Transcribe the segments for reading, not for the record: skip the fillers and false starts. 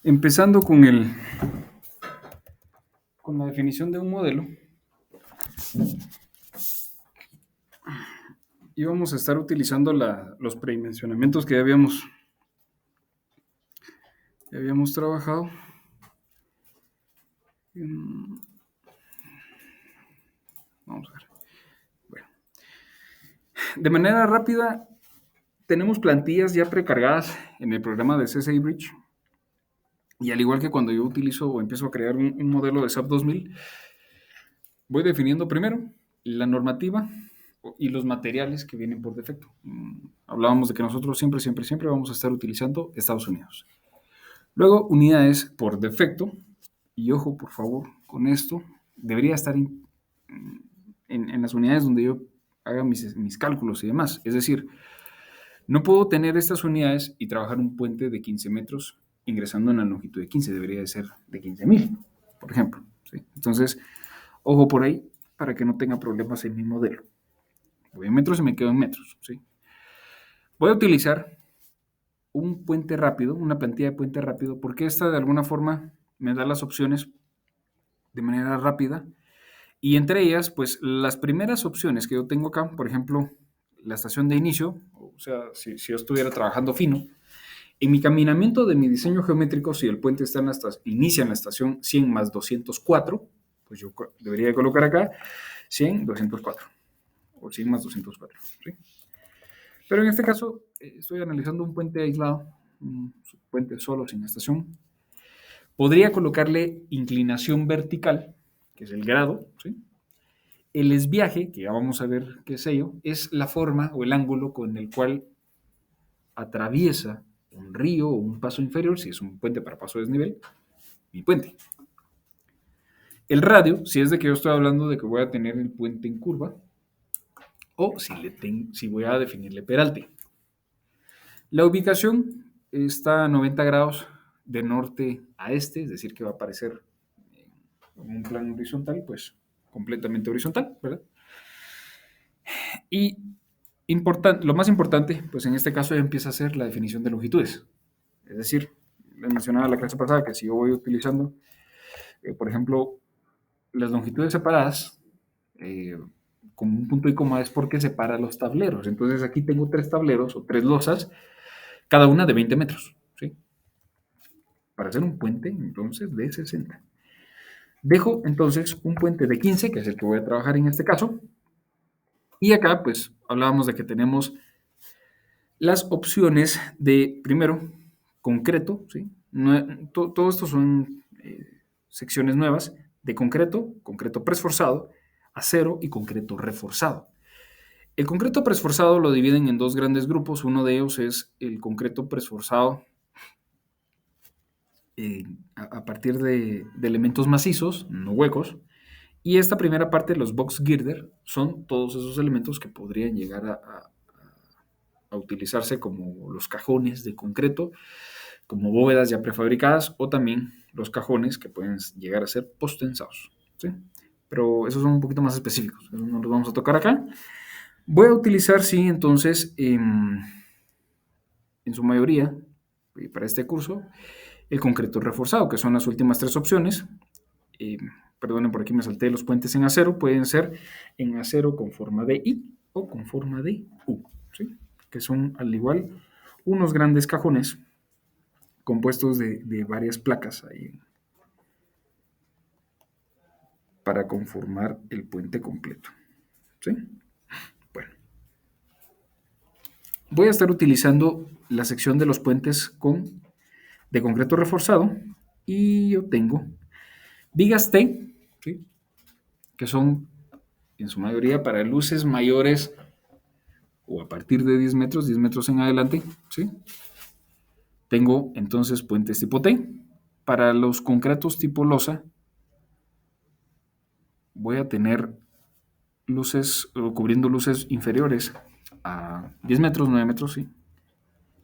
Empezando con la definición de un modelo, íbamos a estar utilizando los predimensionamientos que ya habíamos trabajado. Vamos a ver. Bueno, de manera rápida, tenemos plantillas ya precargadas en el programa de CSI Bridge. Y al igual que cuando yo utilizo o empiezo a crear un modelo de SAP 2000, voy definiendo primero la normativa y los materiales que vienen por defecto. Hablábamos de que nosotros siempre vamos a estar utilizando Estados Unidos. Luego, unidades por defecto. Y ojo, por favor, con esto, debería estar en las unidades donde yo haga mis cálculos y demás. Es decir, no puedo tener estas unidades y trabajar un puente de 15 metros ingresando en la longitud de 15. Debería de ser de 15.000, por ejemplo. ¿Sí? Entonces, ojo por ahí para que no tenga problemas en mi modelo. Voy en metros y me quedo en metros. ¿Sí? Voy a utilizar un puente rápido, una plantilla de puente rápido, porque esta de alguna forma me da las opciones de manera rápida. Y entre ellas, pues las primeras opciones que yo tengo acá, por ejemplo, la estación de inicio, o sea, si yo estuviera trabajando fino, en mi caminamiento de mi diseño geométrico, si el puente está inicia en la estación 100 más 204, pues yo debería colocar acá 100, 204, o 100 más 204. ¿Sí? Pero en este caso, estoy analizando un puente aislado, un puente solo, sin estación. Podría colocarle inclinación vertical, que es el grado, ¿sí? El esviaje, que ya vamos a ver qué es ello, es la forma o el ángulo con el cual atraviesa un río o un paso inferior, si es un puente para paso de desnivel, mi puente. El radio, si es de que yo estoy hablando de que voy a tener el puente en curva, o si voy a definirle peralte. La ubicación está a 90 grados de norte a este, es decir, que va a aparecer en un plano horizontal, pues completamente horizontal, ¿verdad? Y lo más importante, pues en este caso ya empieza a ser la definición de longitudes. Es decir, les mencionaba la clase pasada que si yo voy utilizando, por ejemplo, las longitudes separadas, como un punto y coma es porque separa los tableros. Entonces aquí tengo 3 tableros o 3 losas, cada una de 20 metros, ¿sí? Para hacer un puente, entonces, de 60. Dejo entonces un puente de 15, que es el que voy a trabajar en este caso. Y acá, pues, hablábamos de que tenemos las opciones de, primero, concreto, ¿sí? Todo esto son secciones nuevas de concreto, concreto preesforzado, acero y concreto reforzado. El concreto preesforzado lo dividen en 2 grandes grupos. Uno de ellos es el concreto preesforzado a partir de elementos macizos, no huecos. Y esta primera parte, los box girder, son todos esos elementos que podrían llegar a utilizarse como los cajones de concreto, como bóvedas ya prefabricadas, o también los cajones que pueden llegar a ser postensados, ¿sí? Pero esos son un poquito más específicos, esos no los vamos a tocar acá. Voy a utilizar, sí, entonces, en su mayoría, para este curso, el concreto reforzado, que son las últimas 3 opciones. Eh, Perdonen, por aquí me salté los puentes en acero, pueden ser en acero con forma de I o con forma de U, ¿sí? Que son al igual unos grandes cajones compuestos de varias placas ahí para conformar el puente completo, ¿sí? Bueno, voy a estar utilizando la sección de los puentes de concreto reforzado y yo tengo vigas T, ¿sí? Que son en su mayoría para luces mayores o a partir de 10 metros, 10 metros en adelante, ¿sí? Tengo entonces puentes tipo T. Para los concretos tipo losa, voy a tener luces, cubriendo luces inferiores a 10 metros, 9 metros, sí.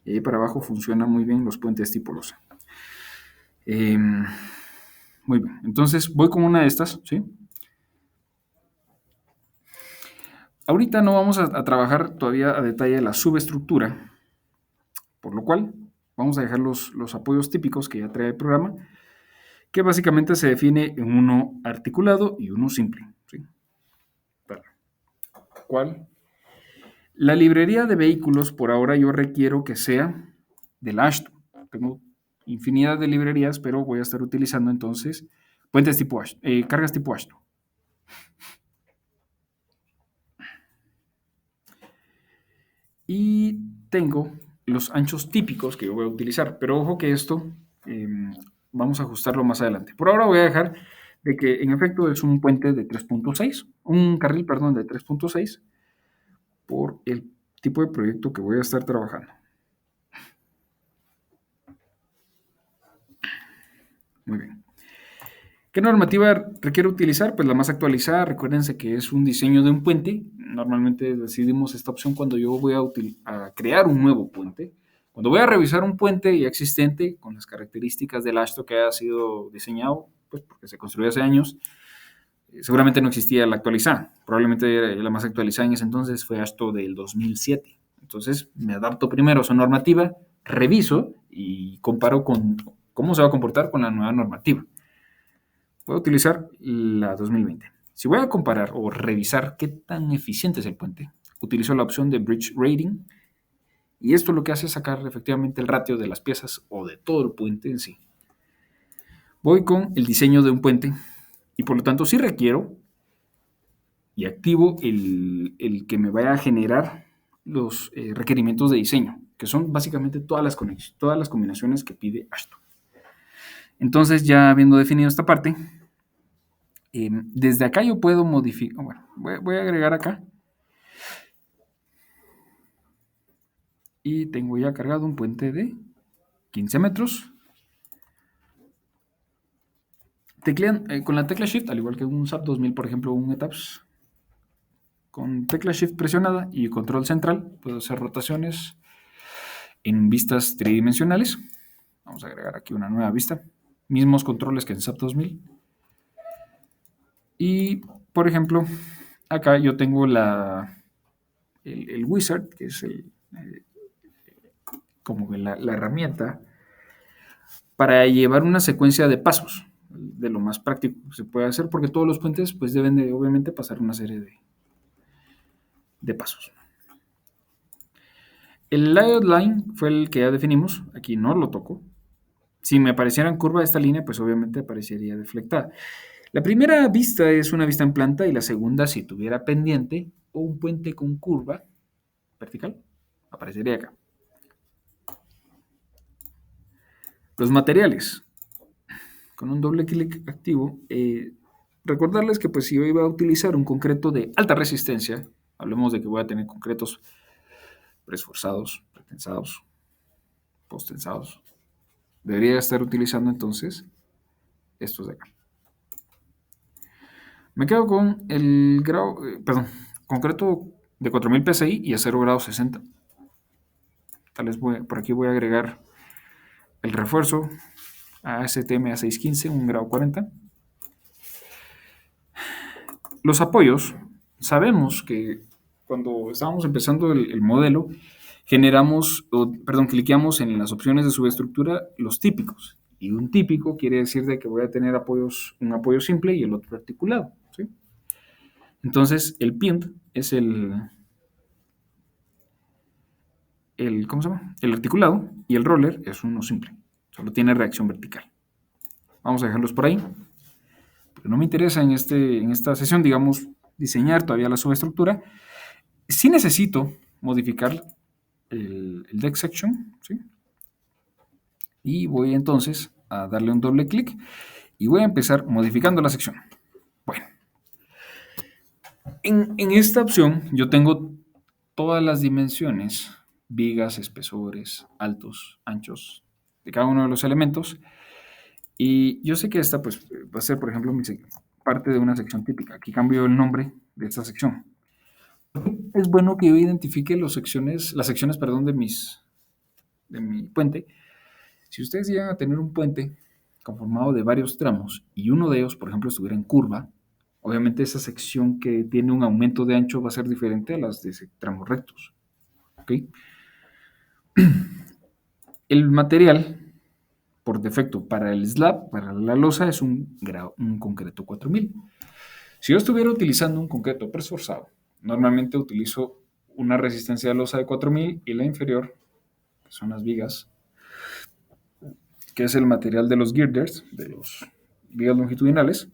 Y ahí para abajo funcionan muy bien los puentes tipo losa. Muy bien, entonces voy con una de estas, ¿sí? Ahorita no vamos a trabajar todavía a detalle la subestructura, por lo cual vamos a dejar los apoyos típicos que ya trae el programa, que básicamente se define en uno articulado y uno simple. ¿Sí? Tal cual. La librería de vehículos, por ahora yo requiero que sea del Ashton. Tengo infinidad de librerías, pero voy a estar utilizando entonces puentes tipo Ashton, cargas tipo Ashton. Y tengo los anchos típicos que yo voy a utilizar, pero ojo que esto vamos a ajustarlo más adelante. Por ahora voy a dejar de que en efecto es un puente de 3.6, un carril, perdón, de 3.6 por el tipo de proyecto que voy a estar trabajando. Muy bien. ¿Qué normativa requiero utilizar? Pues la más actualizada. Recuérdense que es un diseño de un puente. Normalmente decidimos esta opción cuando yo voy a crear un nuevo puente. Cuando voy a revisar un puente ya existente con las características del ASTO que haya sido diseñado, pues porque se construyó hace años, seguramente no existía la actualizada. Probablemente la más actualizada en ese entonces fue ASTO del 2007. Entonces me adapto primero a su normativa, reviso y comparo con cómo se va a comportar con la nueva normativa. Voy a utilizar la 2020. Si voy a comparar o revisar qué tan eficiente es el puente, utilizo la opción de Bridge Rating y esto lo que hace es sacar efectivamente el ratio de las piezas o de todo el puente en sí. Voy con el diseño de un puente y por lo tanto sí requiero y activo el que me vaya a generar los requerimientos de diseño, que son básicamente todas las combinaciones que pide Ashton. Entonces, ya habiendo definido esta parte, desde acá yo puedo modificar, bueno, voy a agregar acá y tengo ya cargado un puente de 15 metros. Teclean con la tecla Shift, al igual que un SAP 2000, por ejemplo, un ETAPS, con tecla Shift presionada y control central, puedo hacer rotaciones en vistas tridimensionales. Vamos a agregar aquí una nueva vista. Mismos controles que en SAP 2000. Y, por ejemplo, acá yo tengo el wizard, que es como que la herramienta para llevar una secuencia de pasos, de lo más práctico que se puede hacer, porque todos los puentes pues deben de obviamente pasar una serie de pasos. El layout line fue el que ya definimos, aquí no lo toco. Si me apareciera en curva esta línea, pues obviamente aparecería deflectada. La primera vista es una vista en planta y la segunda, si tuviera pendiente o un puente con curva vertical, aparecería acá. Los materiales. Con un doble clic activo, recordarles que pues si yo iba a utilizar un concreto de alta resistencia, hablemos de que voy a tener concretos preesforzados, pretensados, postensados, debería estar utilizando entonces estos de acá. Me quedo con el grado, concreto de 4000 PSI y a 0 grados 60. Tal vez por aquí voy a agregar el refuerzo a STM a 615, 1 grado 40. Los apoyos, sabemos que cuando estábamos empezando el modelo, cliqueamos en las opciones de subestructura los típicos. Y un típico quiere decir de que voy a tener un apoyo simple y el otro articulado. ¿Sí? Entonces, el pint es ¿cómo se llama? El articulado y el roller es uno simple. Solo tiene reacción vertical. Vamos a dejarlos por ahí. Pero no me interesa en esta sesión, digamos, diseñar todavía la subestructura. Sí necesito modificar el deck section, ¿sí? Y voy entonces a darle un doble clic y voy a empezar modificando la sección. Bueno, en esta opción yo tengo todas las dimensiones, vigas, espesores, altos, anchos, de cada uno de los elementos. Y yo sé que esta pues, va a ser, por ejemplo, parte de una sección típica. Aquí cambio el nombre de esta sección. Es bueno que yo identifique las secciones, perdón, de mi puente. Si ustedes llegan a tener un puente conformado de varios tramos y uno de ellos, por ejemplo, estuviera en curva, obviamente esa sección que tiene un aumento de ancho va a ser diferente a las de tramos rectos. ¿Ok? El material, por defecto, para el slab, para la losa, es un concreto 4000. Si yo estuviera utilizando un concreto presforzado, normalmente utilizo una resistencia de losa de 4000 y la inferior, que son las vigas, que es el material de los girders, de los vigas longitudinales.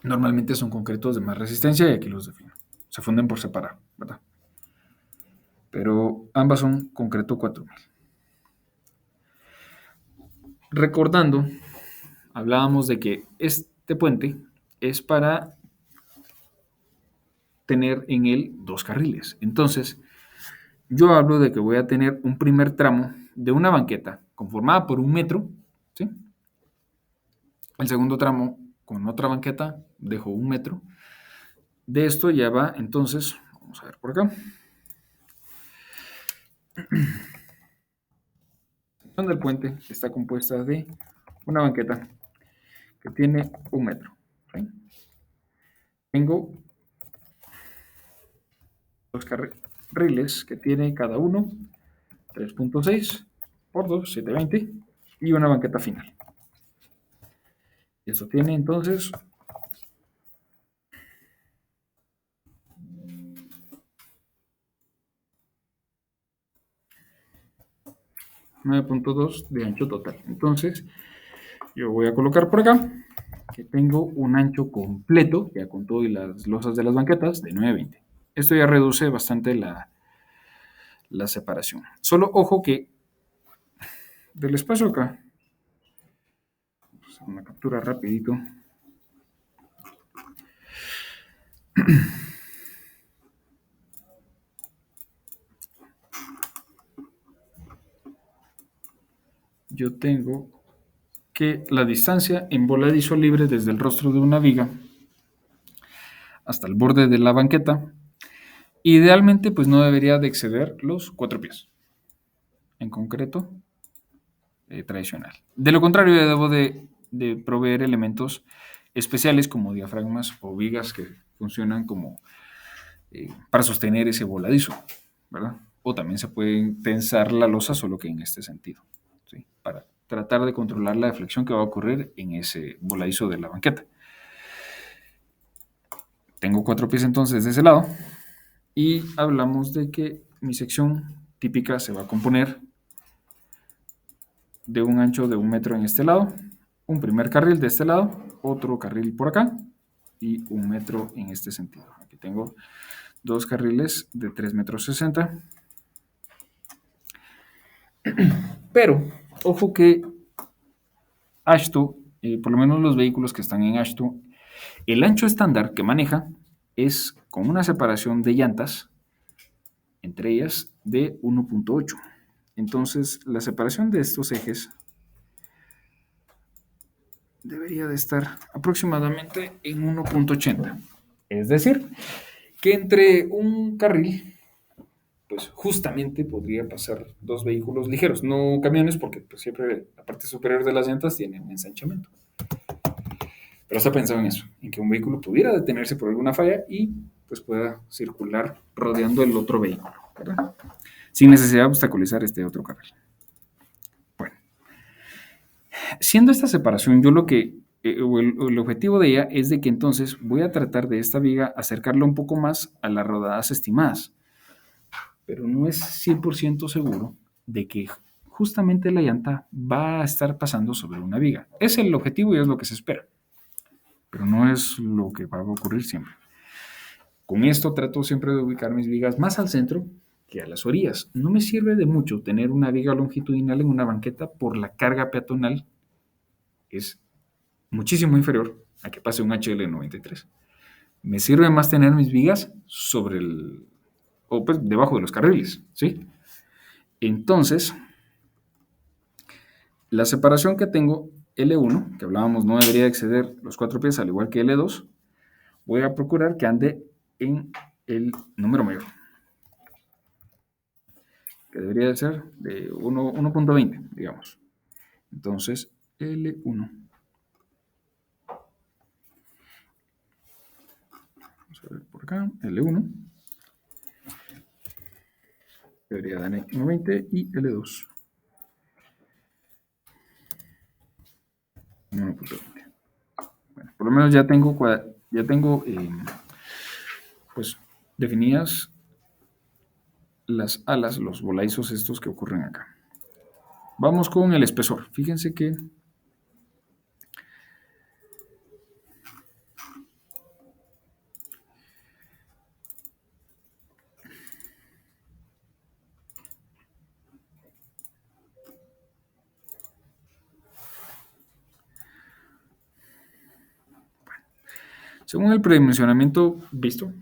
Normalmente son concretos de más resistencia y aquí los defino. Se funden por separado, ¿verdad? Pero ambas son concreto 4000. Recordando, hablábamos de que este puente es para tener en él 2 carriles. Entonces, yo hablo de que voy a tener un primer tramo de una banqueta conformada por 1 metro, ¿sí? El segundo tramo con otra banqueta dejo 1 metro. De esto ya va, entonces, vamos a ver por acá. La sección del puente está compuesta de una banqueta que tiene 1 metro, ¿sí? Tengo 2 carriles que tiene cada uno 3.6 por 2, 720 y una banqueta final. Y esto tiene entonces 9.2 de ancho total. Entonces, yo voy a colocar por acá que tengo un ancho completo, ya con todo y las losas de las banquetas, de 920. Esto ya reduce bastante la separación. Solo ojo que del espacio acá, vamos a hacer una captura rapidito. Yo tengo que la distancia en voladizo libre desde el rostro de una viga hasta el borde de la banqueta, idealmente pues no debería de exceder los 4 pies, en concreto tradicional. De lo contrario, yo debo de proveer elementos especiales como diafragmas o vigas que funcionan como para sostener ese voladizo, ¿verdad? O también se puede tensar la losa, solo que en este sentido, ¿sí? Para tratar de controlar la deflexión que va a ocurrir en ese voladizo de la banqueta. Tengo 4 pies entonces de ese lado y hablamos de que mi sección típica se va a componer de un ancho de 1 metro en este lado, un primer carril de este lado, otro carril por acá y 1 metro en este sentido. Aquí tengo 2 carriles de 3,60 metros. Pero, ojo que Ashto, por lo menos los vehículos que están en Ashto, el ancho estándar que maneja es con una separación de llantas, entre ellas de 1.8. Entonces, la separación de estos ejes debería de estar aproximadamente en 1.80. Es decir, que entre un carril, pues justamente podría pasar 2 vehículos ligeros, no camiones, porque pues, siempre la parte superior de las llantas tiene un ensanchamiento. Pero está pensado en eso, en que un vehículo pudiera detenerse por alguna falla y pues pueda circular rodeando el otro vehículo, ¿verdad? Sin necesidad de obstaculizar este otro carril. Bueno, siendo esta separación, yo lo que el objetivo de ella es de que entonces voy a tratar de esta viga acercarla un poco más a las rodadas estimadas, pero no es 100% seguro de que justamente la llanta va a estar pasando sobre una viga. Es el objetivo y es lo que se espera, pero no es lo que va a ocurrir siempre. Con esto trato siempre de ubicar mis vigas más al centro que a las orillas. No me sirve de mucho tener una viga longitudinal en una banqueta por la carga peatonal. Es muchísimo inferior a que pase un HL93. Me sirve más tener mis vigas sobre el, o pues debajo de los carriles, ¿sí? Entonces, la separación que tengo L1, que hablábamos no debería exceder los 4 pies, al igual que L2, voy a procurar que ande en el número mayor, que debería de ser de 1.20, digamos. Entonces, L1. Vamos a ver por acá, L1. Debería dar 1.20 y L2. 1.20. Bueno, por lo menos ya tengo pues definidas las alas, los volaizos estos que ocurren acá. Vamos con el espesor. Fíjense que según el predimensionamiento visto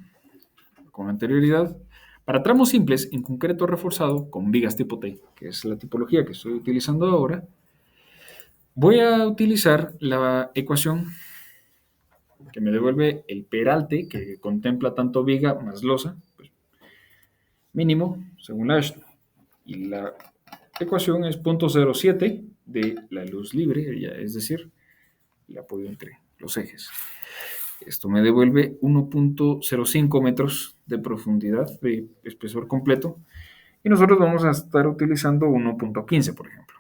con anterioridad, para tramos simples en concreto reforzado con vigas tipo T, que es la tipología que estoy utilizando ahora, voy a utilizar la ecuación que me devuelve el peralte, que contempla tanto viga más losa, pues, mínimo, según la Ashton. Y la ecuación es 0.07 de la luz libre, es decir, el apoyo entre los ejes. Esto me devuelve 1.05 metros de profundidad de espesor completo y nosotros vamos a estar utilizando 1.15, por ejemplo.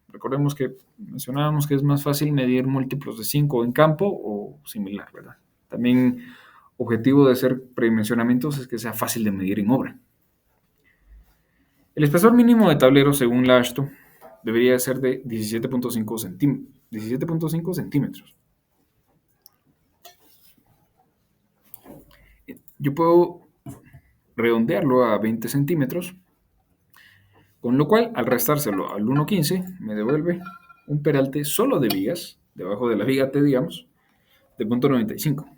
Recordemos que mencionábamos que es más fácil medir múltiplos de 5 en campo o similar, ¿verdad? También objetivo de hacer predimensionamientos es que sea fácil de medir en obra. El espesor mínimo de tablero, según la AASHTO, debería ser de 17.5 centímetros. Yo puedo redondearlo a 20 centímetros, con lo cual, al restárselo al 1.15, me devuelve un peralte solo de vigas, debajo de la viga T, digamos, de 0.95.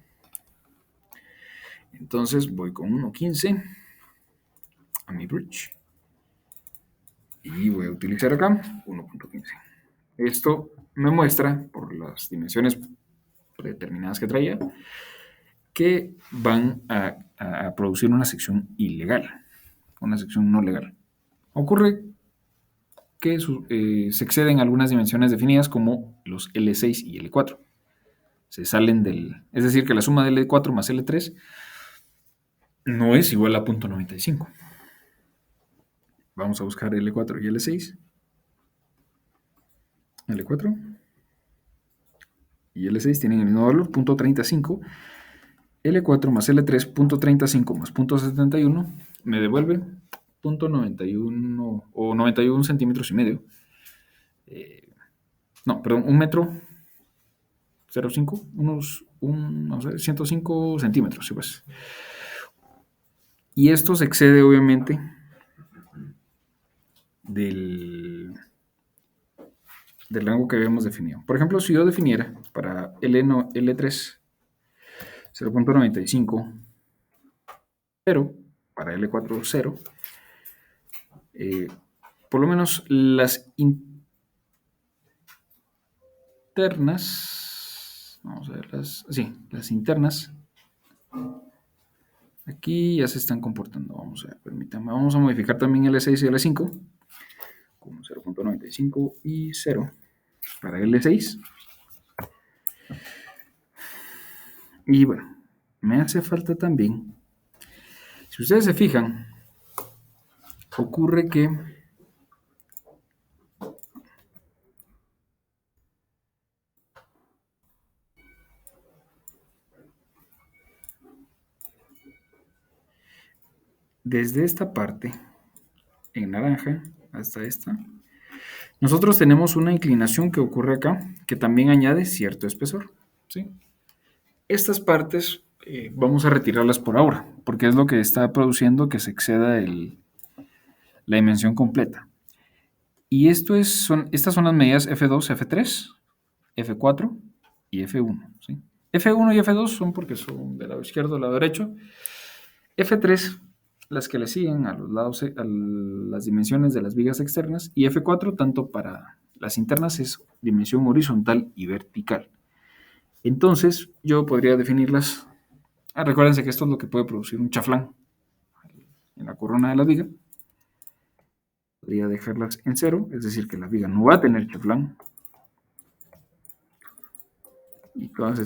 Entonces voy con 1.15 a mi bridge y voy a utilizar acá 1.15. Esto me muestra, por las dimensiones predeterminadas que traía, que van a producir una sección ilegal, una sección no legal. Ocurre que se exceden algunas dimensiones definidas como los L6 y L4. Se salen es decir, que la suma de L4 más L3 no es igual a 0.95. Vamos a buscar L4 y L6. L4 y L6 tienen el mismo valor, 0.35. L4 más L3, 0.35 más 0.71, me devuelve 0.91 o 91 centímetros y medio. No, perdón, 1 metro 0,5, vamos a ver, 105 centímetros, sí, pues. Y esto se excede, obviamente, del rango que habíamos definido. Por ejemplo, si yo definiera para L3 0.95, pero para L4 0, por lo menos las internas, vamos a ver, las internas, aquí ya se están comportando. Vamos a ver, permítanme, vamos a modificar también L6 y L5 con 0.95 y 0 para L6. Y bueno, me hace falta también, si ustedes se fijan, ocurre que desde esta parte, en naranja, hasta esta, nosotros tenemos una inclinación que ocurre acá, que también añade cierto espesor, ¿sí? Estas partes vamos a retirarlas por ahora, porque es lo que está produciendo que se exceda la dimensión completa. Y estas son las medidas F2, F3, F4 y F1, ¿sí? F1 y F2 son porque son del lado izquierdo al lado derecho. F3, las que le siguen a los lados, a las dimensiones de las vigas externas. Y F4, tanto para las internas, es dimensión horizontal y vertical. Entonces, yo podría definirlas. Recuérdense que esto es lo que puede producir un chaflán en la corona de la viga. Podría dejarlas en 0, es decir, que la viga no va a tener chaflán. Y todas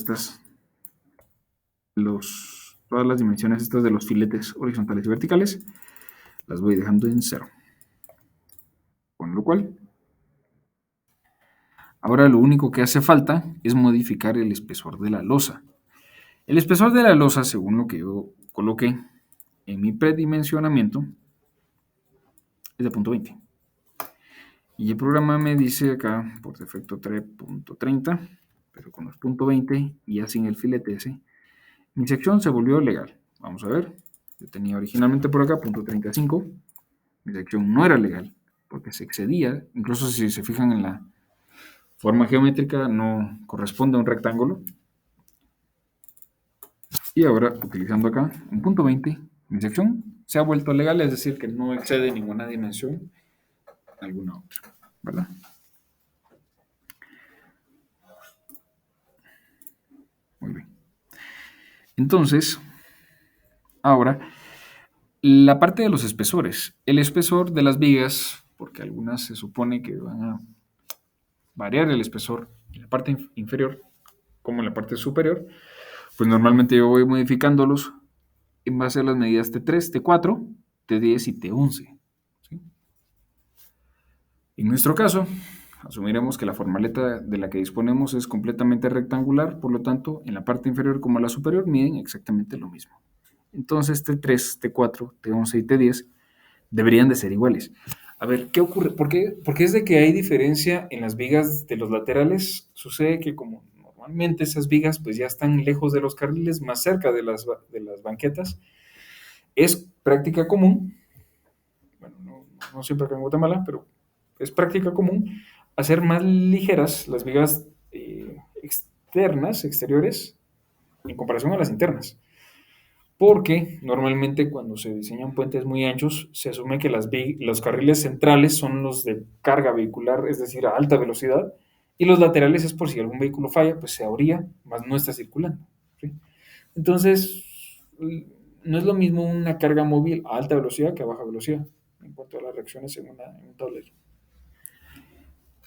las dimensiones estas de los filetes horizontales y verticales las voy dejando en 0. Con lo cual, Ahora lo único que hace falta es modificar el espesor de la losa. El espesor de la losa, según lo que yo coloqué en mi predimensionamiento, es de 0.20. Y el programa me dice acá, por defecto 3.30, pero con los .20 y ya sin el filete ese, mi sección se volvió legal. Vamos a ver. Yo tenía originalmente por acá .35. Mi sección no era legal porque se excedía. Incluso si se fijan en la forma geométrica, no corresponde a un rectángulo. Y ahora, utilizando acá un .20, mi sección se ha vuelto legal, es decir, que no excede ninguna dimensión alguna otra, ¿verdad? Muy bien. Entonces, ahora, la parte de los espesores. El espesor de las vigas, porque algunas se supone que van a variar el espesor en la parte inferior como en la parte superior, pues normalmente yo voy modificándolos en base a las medidas T3, T4, T10 y T11. ¿Sí? En nuestro caso, asumiremos que la formaleta de la que disponemos es completamente rectangular, por lo tanto, en la parte inferior como la superior miden exactamente lo mismo. Entonces, T3, T4, T11 y T10 deberían de ser iguales. A ver, ¿qué ocurre? ¿Por qué es de que hay diferencia en las vigas de los laterales? Sucede que como normalmente esas vigas pues ya están lejos de los carriles, más cerca de las banquetas, es práctica común, bueno, no siempre acá en Guatemala, pero es práctica común hacer más ligeras las vigas externas, exteriores, en comparación a las internas. Porque normalmente cuando se diseñan puentes muy anchos, se asume que los carriles centrales son los de carga vehicular, es decir, a alta velocidad, y los laterales es por si algún vehículo falla, pues se abría, más no está circulando. ¿Sí? Entonces, no es lo mismo una carga móvil a alta velocidad que a baja velocidad, en cuanto a las reacciones en un tablero.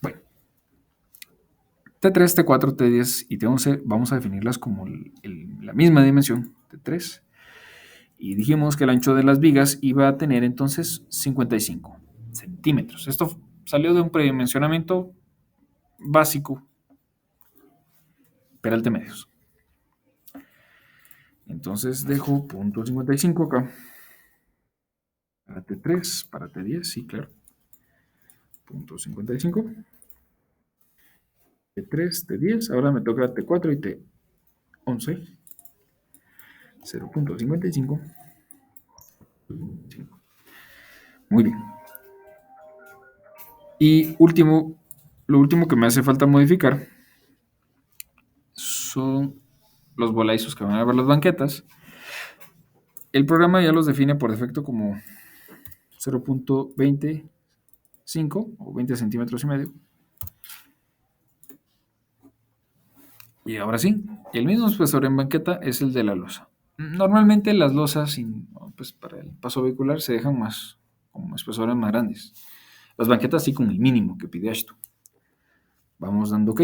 Bueno, T3, T4, T10 y T11 vamos a definirlas como la misma dimensión, T3. Y dijimos que el ancho de las vigas iba a tener entonces 55 centímetros. Esto salió de un predimensionamiento básico, Peralte Medios. Entonces dejo .55 acá. Para T3, para T10, sí, claro. .55. T3, T10. Ahora me toca T4 y T11. 0.55. Muy bien. Y lo último que me hace falta modificar son los volaizos que van a ver las banquetas. El programa ya los define por defecto como 0.25 o 20 centímetros y medio. Y ahora sí, el mismo espesor en banqueta es el de la losa. Normalmente las losas pues para el paso vehicular se dejan más, como espesores más grandes. Las banquetas sí con el mínimo que pide AASHTO. Vamos dando OK.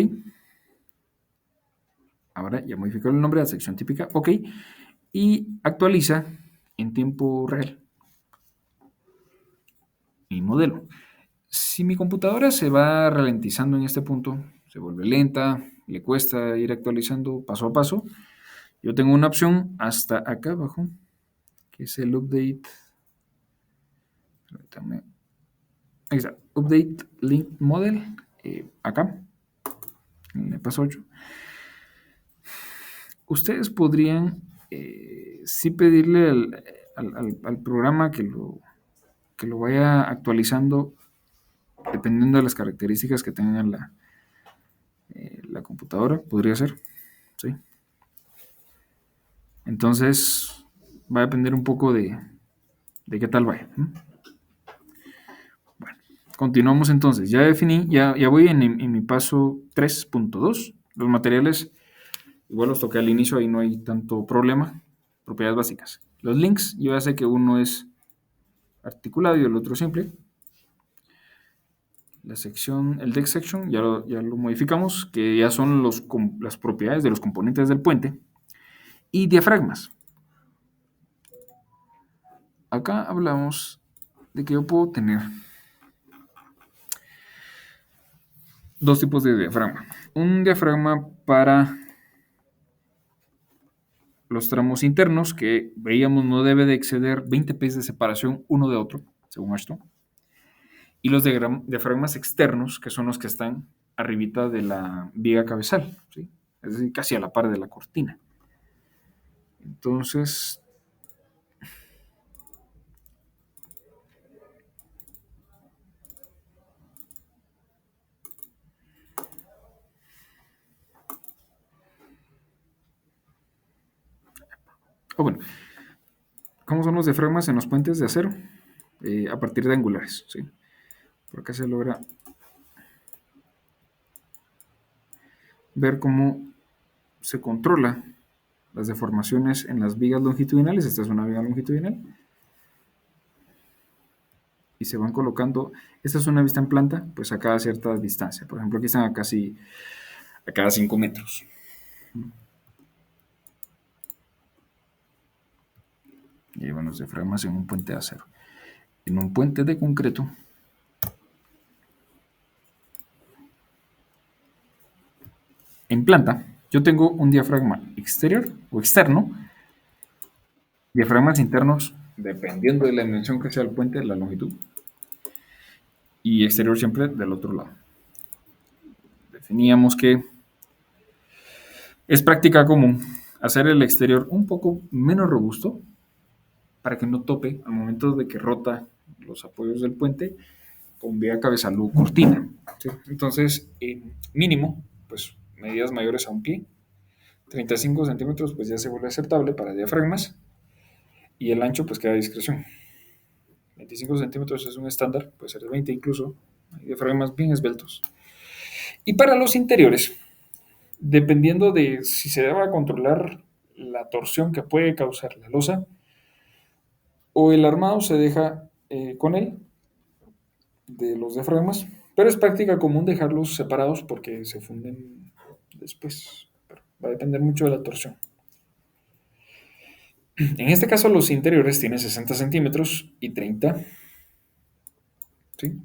Ahora ya modificó el nombre de la sección típica, OK. Y actualiza en tiempo real mi modelo. Si mi computadora se va ralentizando en este punto, se vuelve lenta, le cuesta ir actualizando paso a paso, yo tengo una opción hasta acá abajo, que es el update. Ahí está, update link model, acá, en el paso 8. Ustedes podrían sí pedirle al programa que lo vaya actualizando dependiendo de las características que tenga la computadora, podría ser, ¿sí? Entonces, va a depender un poco de qué tal vaya. Bueno, continuamos entonces. Ya definí, ya voy en mi paso 3.2. Los materiales, igual los toqué al inicio, ahí no hay tanto problema. Propiedades básicas. Los links, yo ya sé que uno es articulado y el otro simple. La sección, el deck section, ya lo modificamos, que ya son las propiedades de los componentes del puente. Y diafragmas. Acá hablamos de que yo puedo tener dos tipos de diafragma. Un diafragma para los tramos internos, que veíamos no debe de exceder 20 pies de separación uno de otro, según esto. Y los diafragmas externos, que son los que están arribita de la viga cabezal, ¿sí? Es decir, casi a la par de la cortina. Entonces, bueno, ¿cómo son los diafragmas en los puentes de acero? A partir de angulares, ¿sí? Por acá se logra ver cómo se controla las deformaciones en las vigas longitudinales. Esta es una viga longitudinal. Y se van colocando, esta es una vista en planta, pues a cada cierta distancia. Por ejemplo, aquí están a cada 5 metros. Y ahí van los diafragmas en un puente de acero. En un puente de concreto, en planta, yo tengo un diafragma exterior o externo, diafragmas internos, dependiendo de la dimensión que sea el puente, la longitud, y exterior siempre del otro lado. Definíamos que es práctica común hacer el exterior un poco menos robusto para que no tope al momento de que rota los apoyos del puente con viga cabezal o cortina. ¿Sí? Entonces, mínimo, pues medidas mayores a un pie. 35 centímetros pues ya se vuelve aceptable para diafragmas y el ancho pues queda a discreción. 25 centímetros es un estándar, puede ser 20 incluso, hay diafragmas bien esbeltos. Y para los interiores, dependiendo de si se deba controlar la torsión que puede causar la losa, o el armado se deja con él de los diafragmas, pero es práctica común dejarlos separados porque se funden después. Pero va a depender mucho de la torsión. En este caso los interiores tienen 60 centímetros y 30, ¿sí?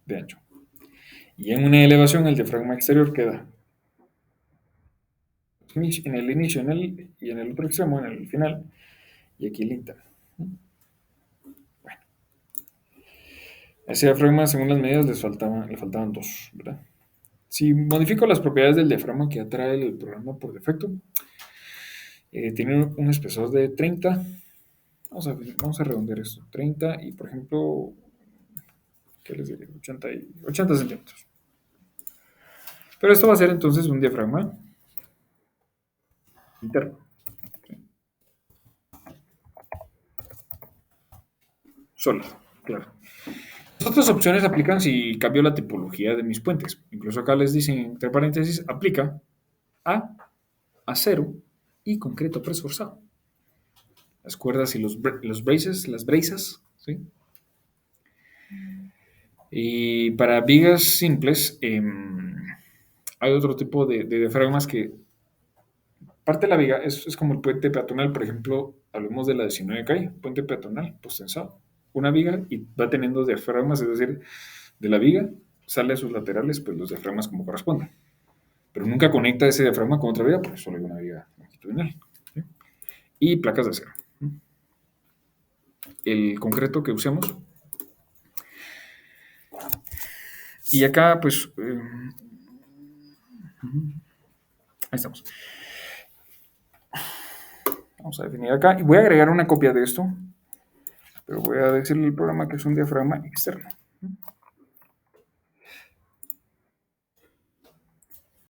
de ancho. Y en una elevación el diafragma exterior queda en el inicio y en el otro extremo, en el final, y aquí el interno. Bueno, a ese diafragma, según las medidas, le faltaban dos, ¿verdad? Si modifico las propiedades del diafragma que atrae el programa por defecto, tiene un espesor de 30, vamos a redondear esto, 30 y por ejemplo, ¿qué les diría? 80 centímetros. Pero esto va a ser entonces un diafragma interno. Sólido, claro. Las otras opciones aplican si cambio la tipología de mis puentes. Incluso acá les dicen, entre paréntesis, aplica a acero y concreto presforzado. Las cuerdas y los braces, las brazas, ¿sí? Y para vigas simples, hay otro tipo de diafragmas que parte de la viga es como el puente peatonal, por ejemplo, hablemos de la 19 calle, puente peatonal postensado. Una viga y va teniendo diafragmas, es decir, de la viga sale a sus laterales, pues los diafragmas como correspondan. Pero nunca conecta ese diafragma con otra viga, porque solo hay una viga longitudinal. ¿Sí? Y placas de acero. El concreto que usamos. Y acá, pues, ahí estamos. Vamos a definir acá. Y voy a agregar una copia de esto. Pero voy a decirle al programa que es un diafragma externo.